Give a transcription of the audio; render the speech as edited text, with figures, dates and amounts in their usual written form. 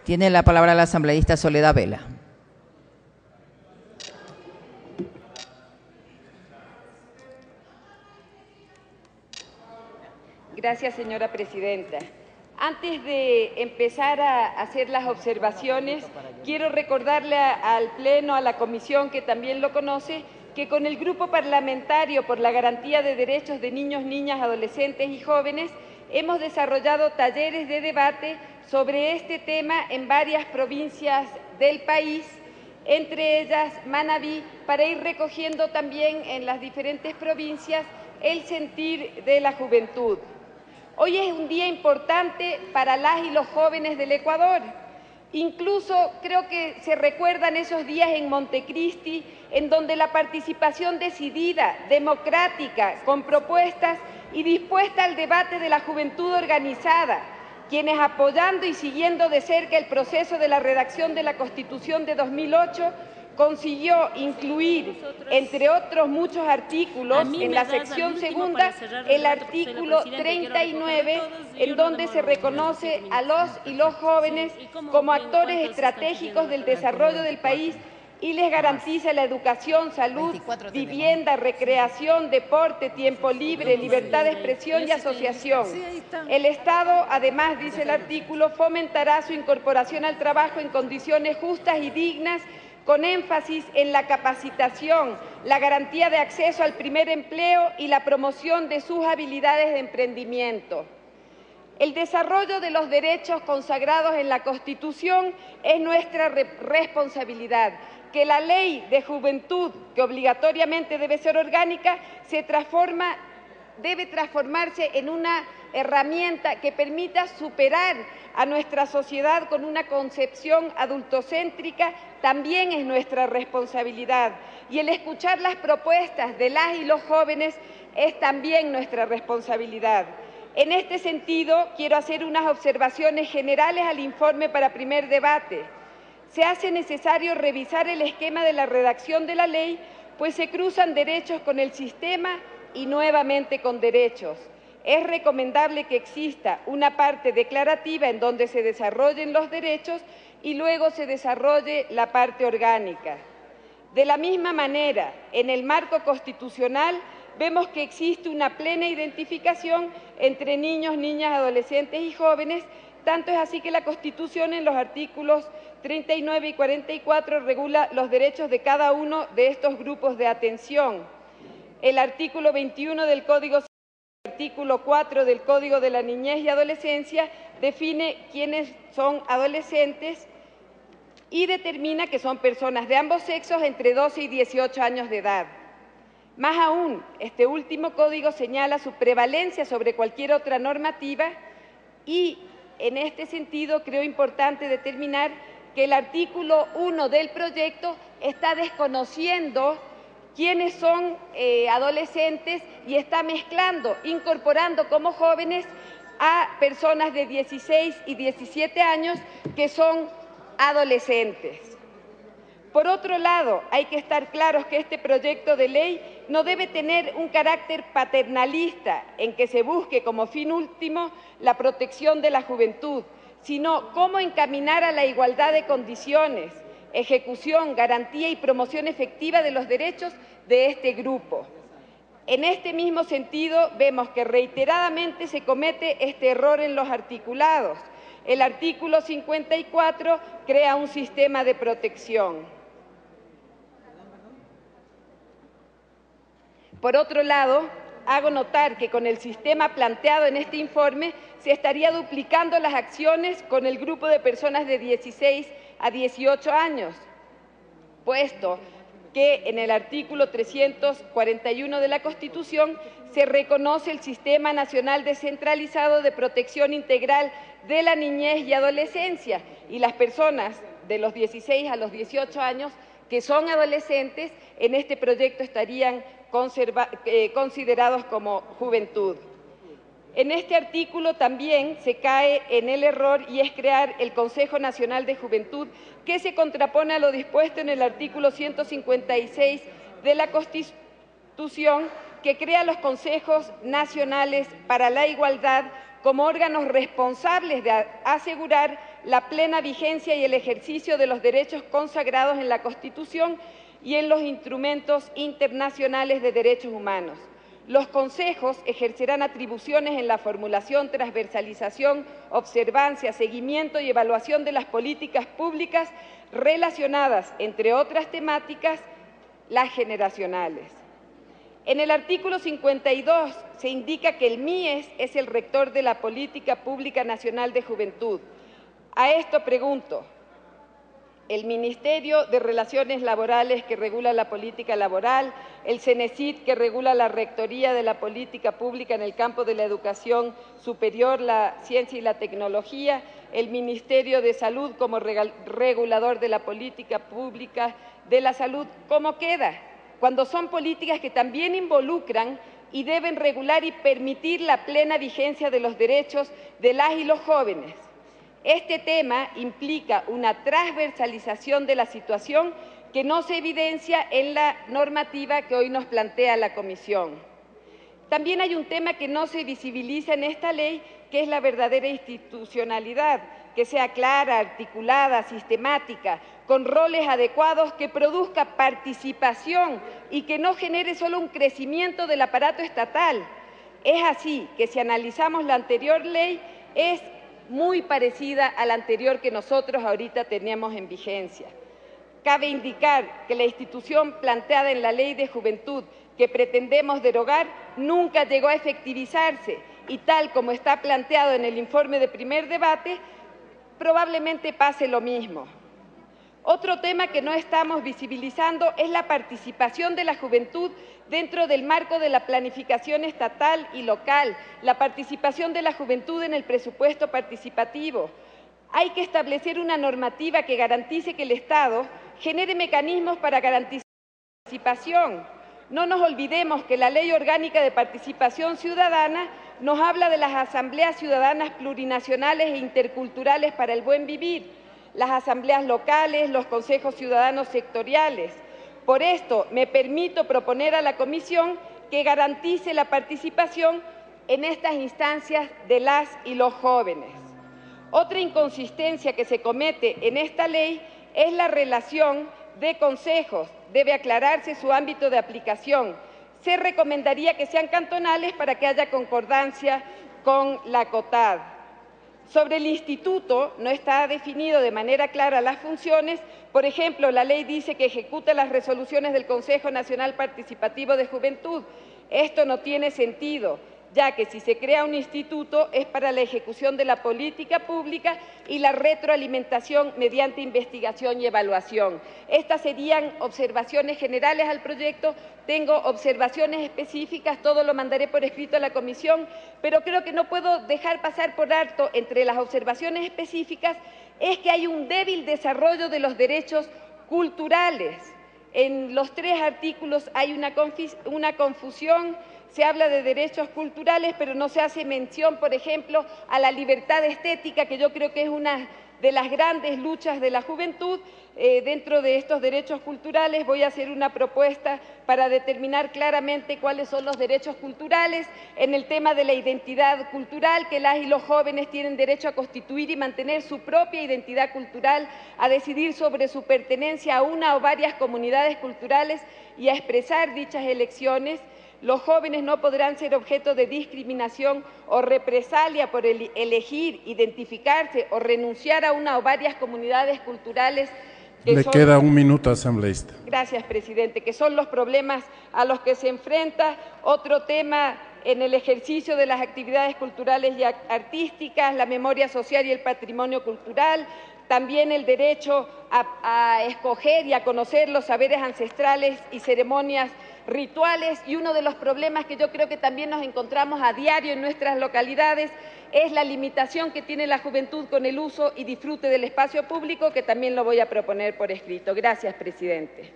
Tiene la palabra la asambleísta Soledad Vela. Gracias, señora presidenta. Antes de empezar a hacer las observaciones, quiero recordarle al Pleno, a la Comisión, que también lo conoce, que con el Grupo Parlamentario por la Garantía de Derechos de Niños, Niñas, Adolescentes y Jóvenes hemos desarrollado talleres de debate sobre este tema en varias provincias del país, entre ellas Manabí, para ir recogiendo también en las diferentes provincias el sentir de la juventud. Hoy es un día importante para las y los jóvenes del Ecuador. Incluso creo que se recuerdan esos días en Montecristi, en donde la participación decidida, democrática, con propuestas y dispuesta al debate de la juventud organizada, quienes apoyando y siguiendo de cerca el proceso de la redacción de la Constitución de 2008, consiguió incluir, entre otros muchos artículos, en la sección segunda, el artículo 39, en donde se reconoce a los y los jóvenes como actores estratégicos del desarrollo del país y les garantiza la educación, salud, vivienda, recreación, deporte, tiempo libre, libertad de expresión y asociación. El Estado, además, dice el artículo, fomentará su incorporación al trabajo en condiciones justas y dignas, con énfasis en la capacitación, la garantía de acceso al primer empleo y la promoción de sus habilidades de emprendimiento. El desarrollo de los derechos consagrados en la Constitución es nuestra responsabilidad. Que la ley de juventud, que obligatoriamente debe ser orgánica, debe transformarse en una herramienta que permita superar a nuestra sociedad con una concepción adultocéntrica, también es nuestra responsabilidad. Y el escuchar las propuestas de las y los jóvenes es también nuestra responsabilidad. En este sentido, quiero hacer unas observaciones generales al informe para primer debate. Se hace necesario revisar el esquema de la redacción de la ley, pues se cruzan derechos con el sistema y nuevamente con derechos. Es recomendable que exista una parte declarativa en donde se desarrollen los derechos y luego se desarrolle la parte orgánica. De la misma manera, en el marco constitucional vemos que existe una plena identificación entre niños, niñas, adolescentes y jóvenes. Tanto es así que la Constitución, en los artículos 39 y 44, regula los derechos de cada uno de estos grupos de atención. El artículo 21 del Código Civil, el artículo 4 del Código de la Niñez y Adolescencia define quiénes son adolescentes y determina que son personas de ambos sexos entre 12 y 18 años de edad. Más aún, este último código señala su prevalencia sobre cualquier otra normativa y, en este sentido, creo importante determinar que el artículo 1 del proyecto está desconociendo quiénes son adolescentes y está mezclando, incorporando como jóvenes a personas de 16 y 17 años que son adolescentes. Por otro lado, hay que estar claros que este proyecto de ley no debe tener un carácter paternalista en que se busque como fin último la protección de la juventud, sino cómo encaminar a la igualdad de condiciones, ejecución, garantía y promoción efectiva de los derechos de este grupo. En este mismo sentido, vemos que reiteradamente se comete este error en los articulados. El artículo 54 crea un sistema de protección. Por otro lado, hago notar que con el sistema planteado en este informe se estaría duplicando las acciones con el grupo de personas de 16 a 18 años, puesto que en el artículo 341 de la Constitución se reconoce el Sistema Nacional Descentralizado de Protección Integral de la Niñez y Adolescencia, y las personas de los 16 a los 18 años que son adolescentes en este proyecto estarían considerados como juventud. En este artículo también se cae en el error y es crear el Consejo Nacional de Juventud, que se contrapone a lo dispuesto en el artículo 156 de la Constitución, que crea los Consejos Nacionales para la Igualdad como órganos responsables de asegurar la plena vigencia y el ejercicio de los derechos consagrados en la Constitución y en los instrumentos internacionales de derechos humanos. Los consejos ejercerán atribuciones en la formulación, transversalización, observancia, seguimiento y evaluación de las políticas públicas relacionadas, entre otras temáticas, las generacionales. En el artículo 52 se indica que el MIES es el rector de la Política Pública Nacional de Juventud. A esto pregunto, el Ministerio de Relaciones Laborales, que regula la política laboral, el CENESID, que regula la rectoría de la política pública en el campo de la educación superior, la ciencia y la tecnología, el Ministerio de Salud como regulador de la política pública de la salud, ¿cómo queda? Cuando son políticas que también involucran y deben regular y permitir la plena vigencia de los derechos de las y los jóvenes. Este tema implica una transversalización de la situación que no se evidencia en la normativa que hoy nos plantea la Comisión. También hay un tema que no se visibiliza en esta ley, que es la verdadera institucionalidad, que sea clara, articulada, sistemática, con roles adecuados, que produzca participación y que no genere solo un crecimiento del aparato estatal. Es así que si analizamos la anterior ley, es muy parecida a la anterior que nosotros ahorita tenemos en vigencia. Cabe indicar que la institución planteada en la Ley de Juventud que pretendemos derogar nunca llegó a efectivizarse y tal como está planteado en el informe de primer debate, probablemente pase lo mismo. Otro tema que no estamos visibilizando es la participación de la juventud dentro del marco de la planificación estatal y local, la participación de la juventud en el presupuesto participativo. Hay que establecer una normativa que garantice que el Estado genere mecanismos para garantizar la participación. No nos olvidemos que la Ley Orgánica de Participación Ciudadana nos habla de las asambleas ciudadanas plurinacionales e interculturales para el buen vivir, las asambleas locales, los consejos ciudadanos sectoriales. Por esto, me permito proponer a la Comisión que garantice la participación en estas instancias de las y los jóvenes. Otra inconsistencia que se comete en esta ley es la relación de consejos. Debe aclararse su ámbito de aplicación. Se recomendaría que sean cantonales para que haya concordancia con la COTAD. Sobre el instituto no está definido de manera clara las funciones. Por ejemplo, la ley dice que ejecuta las resoluciones del Consejo Nacional Participativo de Juventud. Esto no tiene sentido, ya que si se crea un instituto es para la ejecución de la política pública y la retroalimentación mediante investigación y evaluación. Estas serían observaciones generales al proyecto. Tengo observaciones específicas, todo lo mandaré por escrito a la Comisión, pero creo que no puedo dejar pasar por alto entre las observaciones específicas es que hay un débil desarrollo de los derechos culturales. En los 3 artículos hay una confusión. Se habla de derechos culturales, pero no se hace mención, por ejemplo, a la libertad estética, que yo creo que es una de las grandes luchas de la juventud. Dentro de estos derechos culturales voy a hacer una propuesta para determinar claramente cuáles son los derechos culturales. En el tema de la identidad cultural, que las y los jóvenes tienen derecho a constituir y mantener su propia identidad cultural, a decidir sobre su pertenencia a una o varias comunidades culturales y a expresar dichas elecciones. Los jóvenes no podrán ser objeto de discriminación o represalia por elegir, identificarse o renunciar a una o varias comunidades culturales. Le queda un minuto, asambleísta. Gracias, presidente, que son los problemas a los que se enfrenta. Otro tema en el ejercicio de las actividades culturales y artísticas, la memoria social y el patrimonio cultural, también el derecho a escoger y a conocer los saberes ancestrales y ceremonias rituales, y uno de los problemas que yo creo que también nos encontramos a diario en nuestras localidades es la limitación que tiene la juventud con el uso y disfrute del espacio público, que también lo voy a proponer por escrito. Gracias, presidente.